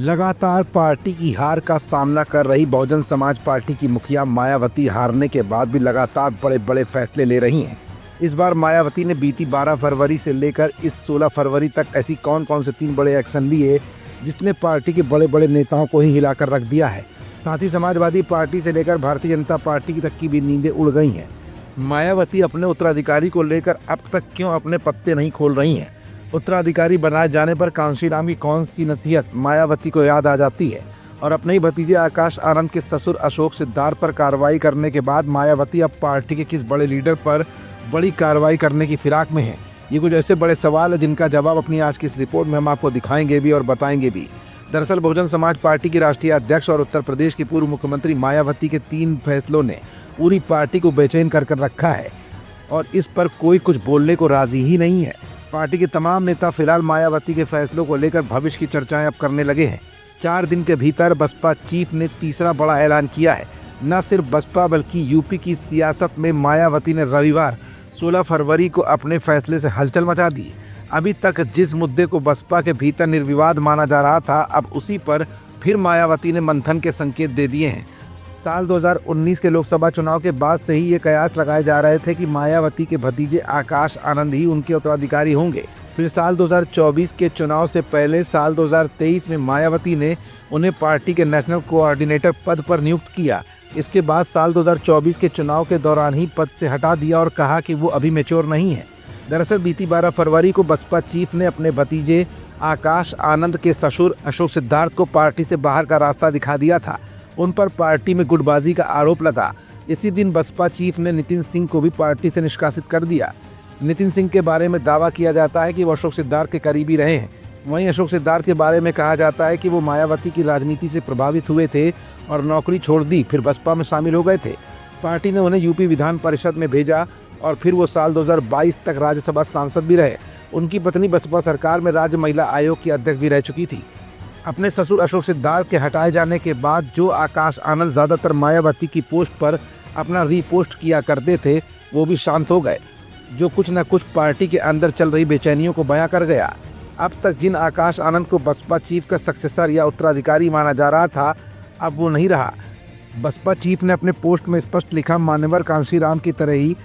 लगातार पार्टी की हार का सामना कर रही बहुजन समाज पार्टी की मुखिया मायावती हारने के बाद भी लगातार बड़े बड़े फैसले ले रही हैं। इस बार मायावती ने बीती 12 फरवरी से लेकर इस 16 फरवरी तक ऐसी कौन कौन से 3 बड़े एक्शन लिए जिसने पार्टी के बड़े बड़े नेताओं को ही हिलाकर रख दिया है। साथ ही समाजवादी पार्टी से लेकर भारतीय जनता पार्टी तक की भी नींदें उड़ गई हैं। मायावती अपने उत्तराधिकारी को लेकर अब तक क्यों अपने पत्ते नहीं खोल रही हैं। उत्तराधिकारी बनाए जाने पर कांशीराम की कौन सी नसीहत मायावती को याद आ जाती है और अपने ही भतीजे आकाश आनंद के ससुर अशोक सिद्धार्थ पर कार्रवाई करने के बाद मायावती अब पार्टी के किस बड़े लीडर पर बड़ी कार्रवाई करने की फिराक में है। ये कुछ ऐसे बड़े सवाल है जिनका जवाब अपनी आज की इस रिपोर्ट में हम आपको दिखाएंगे भी और बताएंगे भी। दरअसल बहुजन समाज पार्टी की राष्ट्रीय अध्यक्ष और उत्तर प्रदेश की पूर्व मुख्यमंत्री मायावती के 3 फैसलों ने पूरी पार्टी को बेचैन कर रखा है और इस पर कोई कुछ बोलने को राजी ही नहीं है। पार्टी के तमाम नेता फिलहाल मायावती के फैसलों को लेकर भविष्य की चर्चाएं अब करने लगे हैं। 4 दिन के भीतर बसपा चीफ ने तीसरा बड़ा ऐलान किया है। न सिर्फ बसपा बल्कि यूपी की सियासत में मायावती ने रविवार 16 फरवरी को अपने फैसले से हलचल मचा दी। अभी तक जिस मुद्दे को बसपा के भीतर निर्विवाद माना जा रहा था, अब उसी पर फिर मायावती ने मंथन के संकेत दे दिए हैं। साल 2019 के लोकसभा चुनाव के बाद से ही ये कयास लगाए जा रहे थे कि मायावती के भतीजे आकाश आनंद ही उनके उत्तराधिकारी होंगे। फिर साल 2024 के चुनाव से पहले साल 2023 में मायावती ने उन्हें पार्टी के नेशनल कोऑर्डिनेटर पद पर नियुक्त किया। इसके बाद साल 2024 के चुनाव के दौरान ही पद से हटा दिया और कहा कि वो अभी मैच्योर नहीं है। दरअसल बीती 12 फरवरी को बसपा चीफ ने अपने भतीजे आकाश आनंद के ससुर अशोक सिद्धार्थ को पार्टी से बाहर का रास्ता दिखा दिया था। उन पर पार्टी में गुटबाजी का आरोप लगा। इसी दिन बसपा चीफ ने नितिन सिंह को भी पार्टी से निष्कासित कर दिया। नितिन सिंह के बारे में दावा किया जाता है कि वो अशोक सिद्धार्थ के करीबी रहे हैं। वहीं अशोक सिद्धार्थ के बारे में कहा जाता है कि वो मायावती की राजनीति से प्रभावित हुए थे और नौकरी छोड़ दी, फिर बसपा में शामिल हो गए थे। पार्टी ने उन्हें यूपी विधान परिषद में भेजा और फिर वो साल 2022 तक राज्यसभा सांसद भी रहे। उनकी पत्नी बसपा सरकार में राज्य महिला आयोग की अध्यक्ष भी रह चुकी थी। अपने ससुर अशोक सिद्धार्थ के हटाए जाने के बाद जो आकाश आनंद ज़्यादातर मायावती की पोस्ट पर अपना रीपोस्ट किया करते थे, वो भी शांत हो गए, जो कुछ न कुछ पार्टी के अंदर चल रही बेचैनियों को बयां कर गया। अब तक जिन आकाश आनंद को बसपा चीफ का सक्सेसर या उत्तराधिकारी माना जा रहा था, अब वो नहीं रहा। बसपा चीफ ने अपने पोस्ट में स्पष्ट लिखा, मान्यवर कांशीराम की तरह ही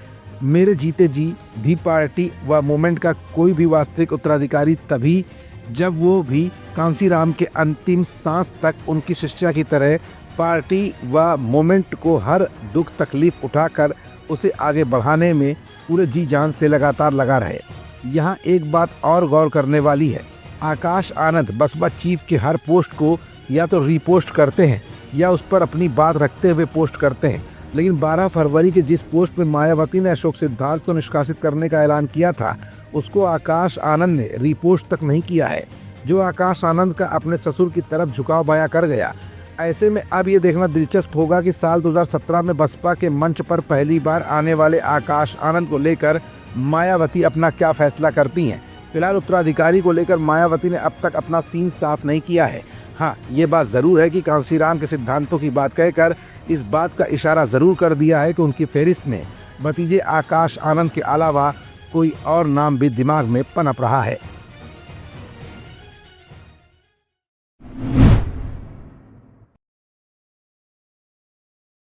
मेरे जीते जी भी पार्टी व मूवमेंट का कोई भी वास्तविक उत्तराधिकारी तभी जब वो भी कांशीराम के अंतिम सांस तक उनकी शिष्या की तरह पार्टी व मूवमेंट को हर दुख तकलीफ उठाकर उसे आगे बढ़ाने में पूरे जी जान से लगातार लगा रहे। यहाँ एक बात और गौर करने वाली है, आकाश आनंद बसपा चीफ के हर पोस्ट को या तो रीपोस्ट करते हैं या उस पर अपनी बात रखते हुए पोस्ट करते हैं, लेकिन 12 फरवरी के जिस पोस्ट में मायावती ने अशोक सिद्धार्थ को निष्कासित करने का ऐलान किया था, उसको आकाश आनंद ने रीपोस्ट तक नहीं किया है, जो आकाश आनंद का अपने ससुर की तरफ झुकाव बयां कर गया। ऐसे में अब ये देखना दिलचस्प होगा कि साल 2017 में बसपा के मंच पर पहली बार आने वाले आकाश आनंद को लेकर मायावती अपना क्या फैसला करती हैं। फिलहाल उत्तराधिकारी को लेकर मायावती ने अब तक अपना सीन साफ नहीं किया है। हाँ, ये बात ज़रूर है कि कांशीराम के सिद्धांतों की बात कहकर इस बात का इशारा ज़रूर कर दिया है कि उनकी फहरिस्त में भतीजे आकाश आनंद के अलावा कोई और नाम भी दिमाग में पनप रहा है।